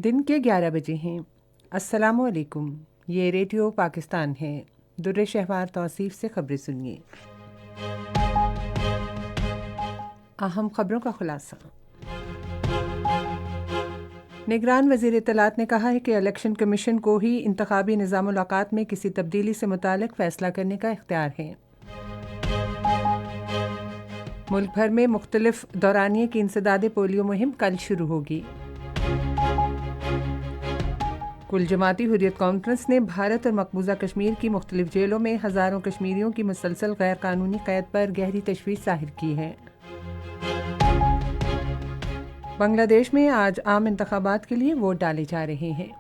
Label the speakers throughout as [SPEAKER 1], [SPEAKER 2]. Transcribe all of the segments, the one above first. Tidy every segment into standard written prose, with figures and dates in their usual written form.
[SPEAKER 1] दिन के 11 बजे हैं। अस्सलामु अलैकुम। ये रेडियो पाकिस्तान है। दुर्र शहवार तौसीफ से खबरें सुनिए। अहम खबरों का खुलासा। निगरान वज़ीर इत्तलात ने कहा है कि इलेक्शन कमीशन को ही इंतखाबी निज़ाम-उल-औक़ात में किसी तब्दीली से मुतालिक फ़ैसला करने का इख्तियार है। मुल्क भर में मुख्तलिफ दौरानिये की इंसदाद पोलियो मुहिम कल शुरू होगी। कुल जमाती हुर्रियत कॉन्फ्रेंस ने भारत और मकबूजा कश्मीर की मुख्तलिफ जेलों में हज़ारों कश्मीरियों की मुसलसल गैर कानूनी कैद पर गहरी तशवीश ज़ाहिर की है। बांग्लादेश में आज आम इंतखाबात के लिए वोट डाले जा रहे हैं।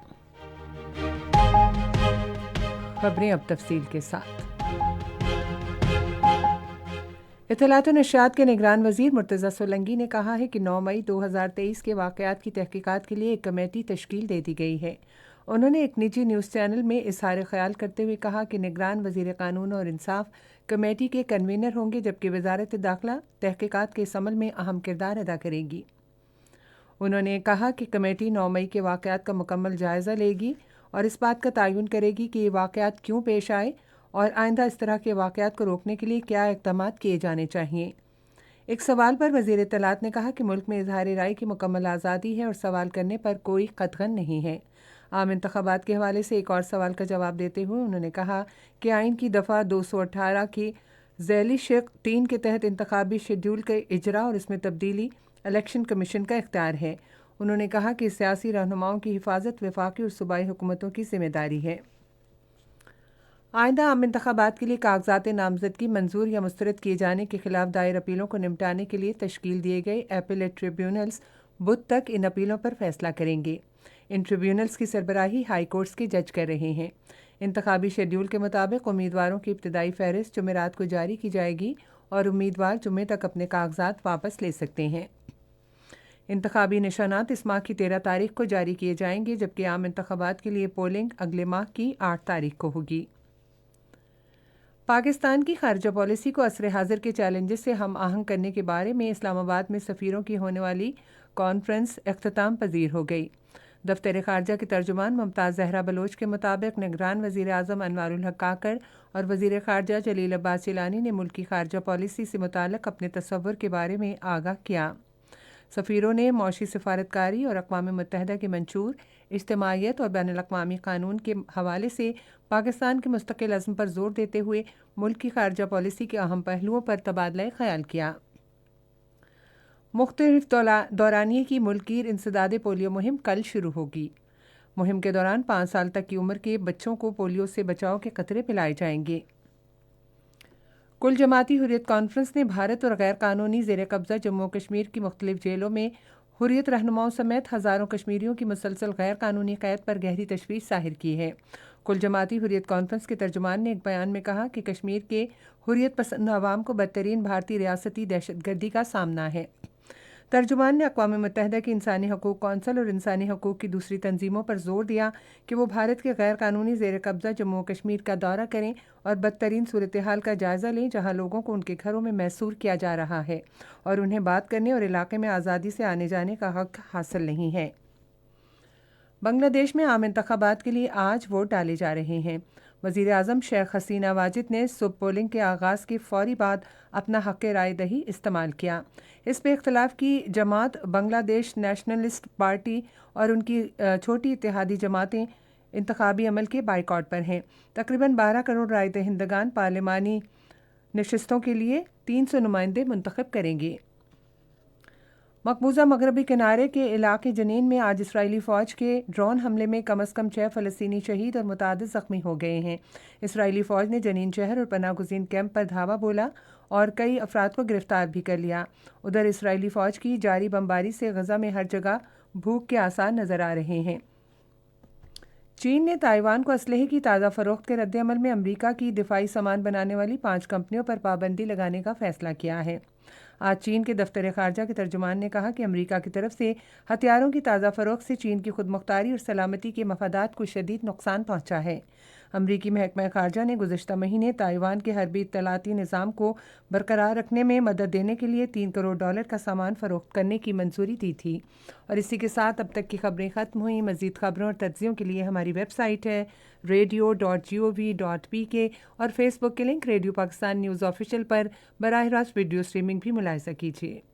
[SPEAKER 1] खबरें अब तफसील के साथ। इत्तलात और नशरियात के निगरान वज़ीर मुर्तज़ा सोलंकी ने कहा है कि 9 मई 2023 के वाक़यात की तहक़ीक़ात के लिए एक कमेटी तश्कील दे दी गई है। उन्होंने एक निजी न्यूज़ चैनल में इज़हार ख़याल करते हुए कहा कि निगरान वज़ीर क़ानून और इंसाफ कमेटी के कन्वीनर होंगे, जबकि वज़ारत दाखिला तहक़ीक़ात के इस अमल में अहम किरदार अदा करेगी। उन्होंने कहा कि कमेटी 9 मई के वाक़यात का मुकम्मल जायज़ा लेगी और इस बात का तयन करेगी कि ये वाक़यात क्यों पेश आए और आइंदा इस तरह के वाक़यात को रोकने के लिए क्या इक़दाम किए जाने चाहिए। एक सवाल पर वज़ीर इत्तलात ने कहा कि मुल्क में इज़हार राय की मुकम्मल आज़ादी है और सवाल करने पर कोई कतगन नहीं है। आम इंतख़ाबात के हवाले से एक और सवाल का जवाब देते हुए उन्होंने कहा कि आइन की दफ़ा 218 की ज़ैली शिक़ 3 के तहत इंतख़ाबी शेड्यूल के इजरा और इसमें तब्दीली इलेक्शन कमीशन का इख्तियार है। उन्होंने कहा कि सियासी रहनुमाओं की हिफाजत वफाकी और सूबाई हुकूमतों की ज़िम्मेदारी है। आइंदा आम इंतख़ाबात के लिए कागज़ात नामज़दगी मंजूर या मुस्तरद किए जाने के ख़िलाफ़ दायर अपीलों को निपटाने के लिए तश्कील दिए गए एपेलेट ट्रिब्यूनल्स बुध तक इन अपीलों पर फ़ैसला करेंगे। इन ट्रिब्यूनल्स की सरबराही हाई कोर्ट्स के जज कर रहे हैं। इंतख़ाबी शेड्यूल के मुताबिक उम्मीदवारों की इब्तदाई फ़हरिस्त जुमेरात को जारी की जाएगी और उम्मीदवार जुम्मे तक अपने कागज़ात वापस ले सकते हैं। इंतख़ाबी निशानात इस माह की 13 तारीख को जारी किए जाएंगे, जबकि आम इंतख़ाबात के लिए पोलिंग अगले माह की 8 तारीख को होगी। पाकिस्तान की ख़ारजा पॉलिसी को असर हाज़िर के चैलेंजेस से हम आहंग करने के बारे में इस्लामाबाद में सफ़ीरों की होने वाली कॉन्फ्रेंस इख्तिताम पजीर हो गई। दफ्तर ख़ारजा के तर्जुमान मुमताज़ ज़हरा बलोच के मुताबिक निगरान वज़ीर आज़म अनवारुल हक काकर और वज़ीर ख़ारजा जलील अब्बास जिलानी ने मुल्क की ख़ारजा पॉलिसी से मुताल्लिक़ अपने तसव्वुर के बारे में आगाह किया। सफ़ीरों ने मौशी सफारतकारी और अक़वाम मुत्तहिदा के मंशूर इज्तिमाइयत और बैनुल-अक़वामी क़ानून के हवाले से पाकिस्तान के मुस्तक़िल अज़्म पर ज़ोर देते हुए मुल्क की ख़ारजा पॉलिसी के अहम पहलुओं पर तबादला ख़याल किया। मुख्तलिफ दौरानिये की मुल्कीर इंसदाद पोलियो मुहिम कल शुरू होगी। मुहिम के दौरान 5 साल तक की उम्र के बच्चों को पोलियो से बचाव के क़तरे पिलाए जाएंगे। कुल जमाती हुर्रियत कॉन्फ्रेंस ने भारत और गैर कानूनी ज़ेर कब्ज़ा जम्मू कश्मीर की मुख्तलिफ जेलों में हुर्रियत रहनुमाओं समेत हज़ारों कश्मीरियों की मुसलसल गैर कानूनी कैद पर गहरी तशवीश ज़ाहिर की है। कुल जमाती हुर्रियत कॉन्फ्रेंस के तर्जुमान ने एक बयान में कहा कि कश्मीर के हुर्रियत पसंद अवाम को बदतरीन भारतीय रियासती दहशतगर्दी का सामना है। तर्जुमान ने अक़वाम मुत्तहिदा की इंसानी हकूक़ कौंसल और इंसानी हकूक़ की दूसरी तंजीमों पर ज़ोर दिया कि वो भारत के गैर कानूनी ज़ेर कब्ज़ा जम्मू कश्मीर का दौरा करें और बदतरीन सूरत हाल का जायज़ा लें, जहाँ लोगों को उनके घरों में महसूर किया जा रहा है और उन्हें बात करने और इलाके में आज़ादी से आने जाने का हक़ हासिल नहीं है। बांग्लादेश में आम इंतख़ाबात के लिए आज वोट डाले जा रहे हैं। वज़ीर आज़म शेख हसीना वाजिद ने सुबह पोलिंग के आगाज़ के फ़ौरी बाद अपना हक़ राय दही इस्तेमाल किया। इस पर इख्तलाफ की जमात बांग्लादेश नेशनलिस्ट पार्टी और उनकी छोटी इत्तेहादी जमातें इंतख़ाबी अमल के बाइकॉट पर हैं। तकरीबन 12 करोड़ राय दहिंदगान पार्लिमानी नशिस्तों के लिए 300 नुमाइंदे मुंतखब करेंगे। मकबूजा मगरबी किनारे के इलाके जनीन में आज इसराइली फ़ौज के ड्रोन हमले में कम अज़ कम 6 फ़लस्तीनी शहीद और मुतादिद ज़ख्मी हो गए हैं। इसराइली फ़ौज ने जनीन शहर और पनाह गुज़ीन कैंप पर धावा बोला और कई अफराद को गिरफ़्तार भी कर लिया। उधर इसराइली फ़ौज की जारी बमबारी से गज़ा में हर जगह भूख के आसार नज़र आ रहे हैं। चीन ने ताइवान को असलहे की ताज़ा फ़रोख्त के रद्द-ए-अमल में अमरीका की दिफाई सामान बनाने वाली 5 कंपनियों पर पाबंदी लगाने का फ़ैसला किया है। आज चीन के दफ्तर ख़ारजा के तर्जुमान ने कहा कि अमरीका की तरफ से हथियारों की ताज़ा फ़रोख्त से चीन की खुद मुख्तारी और सलामती के मफादात को शदीद नुकसान पहुँचा है। امریکی محکمہ خارجہ نے گزشتہ مہینے تائیوان کے حربی اطلاعاتی نظام کو برقرار رکھنے میں مدد دینے کے لیے $3 کروڑ کا سامان فروخت کرنے کی منظوری دی تھی۔ اور اسی کے ساتھ اب تک کی خبریں ختم ہوئیں۔ مزید خبروں اور تجزیوں کے لیے ہماری ویب سائٹ ہے radio.gov.pk اور فیس بک کے link radio Pakistan news official پر براہ راست ویڈیو سٹریمنگ بھی ملاحظہ کیجیے۔